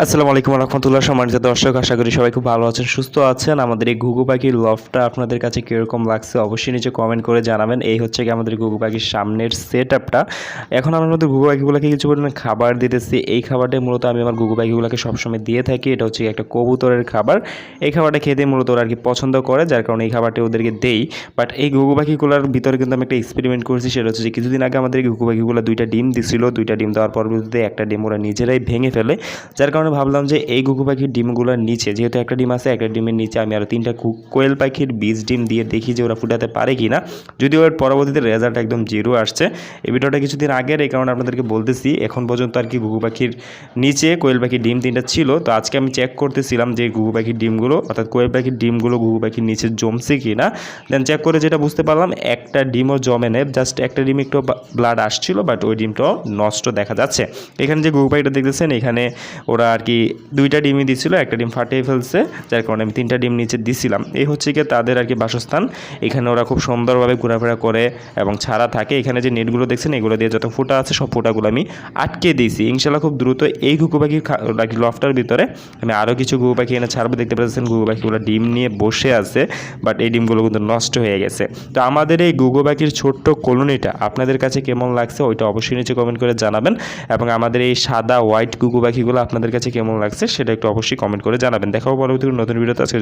আসসালামু আলাইকুম রহমতুল্লাহ। সম্মানিত দর্শক, আশা করি সবাই খুব ভালো আছেন, সুস্থ আছেন। আমাদের এই ঘুঘু পাখির লফটা আপনাদের কাছে কীরকম লাগছে অবশ্যই নিচে কমেন্ট করে জানাবেন। এই হচ্ছে কি আমাদের ঘুঘু পাখির সামনের সেট আপটা। এখন আমরা আমাদের ঘুঘু পাখিগুলোকে কিছু পরিমাণে খাবার দিতেছি। এই খাবারটাই মূলত আমি আমার ঘুঘু পাখিগুলোকে সবসময় দিয়ে থাকি। এটা হচ্ছে একটা কবুতরের খাবার। এই খাবারটা খেতে মূলত ওরা আর কি পছন্দ করে, যার কারণে এই খাবারটা ওদেরকে দেই। বাট এই ঘুঘু পাখিগুলোর ভিতরে কিন্তু আমি একটা এক্সপেরিমেন্ট করেছি। সেটা হচ্ছে যে কিছুদিন আগে আমাদের এই ঘুঘু পাখিগুলো 2টা ডিম দিছিল। 2টা ডিম দেওয়ার পরবর্তীতে একটা ডিম ওরা নিজেরাই ভেঙে ফেলে, যার কারণে ভাবলাম যে এই ঘুঘু পাখির ডিমগুলোর নিচে, যেহেতু একটা ডিম আছে, একটা ডিমের নিচে আমি আরও 3টা কোয়েল পাখির বীজ ডিম দিয়ে দেখি যে ওরা ফুটাতে পারে কি না। যদিও এর পরবর্তীতে রেজাল্ট একদম জিরো আসছে। এই ভিডিওটা কিছুদিন আগের, এই কারণে আপনাদেরকে বলতেছি। এখন পর্যন্ত আর কি ঘুঘু পাখির নিচে কোয়েল পাখির ডিম 3টা ছিল। তো আজকে আমি চেক করতেছিলাম যে ঘুঘু পাখির ডিমগুলো, অর্থাৎ কোয়েল পাখির ডিমগুলো ঘুঘু পাখির নিচে জমছে কি না। দেন চেক করে যেটা বুঝতে পারলাম, একটা ডিমও জমে নেই, জাস্ট একটা ডিম একটু ব্লাড আসছিল, বাট ওই ডিমটাও নষ্ট দেখা যাচ্ছে। এখানে যে ঘুঘু পাখিটা দেখতেছেন, এখানে ওরা আর কি 2টা ডিমই দিছিল, একটা ডিম ফাটিয়ে ফেলছে, যার কারণে আমি 3টা ডিম নিচে দিছিলাম। এই হচ্ছে কি তাদের আর কি বাসস্থান। এখানে ওরা খুব সুন্দরভাবে ঘোরাফেরা করে এবং ছাড়া থাকে। এখানে যে নেটগুলো দেখছেন, এগুলো দিয়ে যত ফুটা আছে সব ফুটাগুলো আমি আটকে দিয়েছি। ইনশাল্লাহ খুব দ্রুত এই ঘুঘু পাখির লফটার ভিতরে আমি আরও কিছু ঘুঘু পাখি এনে ছাড়বো। দেখতে পাচ্ছেন ঘুঘু পাখিগুলো ডিম নিয়ে বসে আছে, বাট এই ডিমগুলো কিন্তু নষ্ট হয়ে গেছে। তো আমাদের এই ঘুঘু পাখির ছোট্ট কলোনিটা আপনাদের কাছে কেমন লাগছে ওইটা অবশ্যই নিচে কমেন্ট করে জানাবেন, এবং আমাদের এই সাদা হোয়াইট ঘুঘু পাখিগুলো আপনাদের কাছে কেমন লাগছে সেটা একটু অবশ্যই কমেন্ট করে জানাবেন। দেখাবো পরবর্তী নতুন ভিডিওতে। আজকে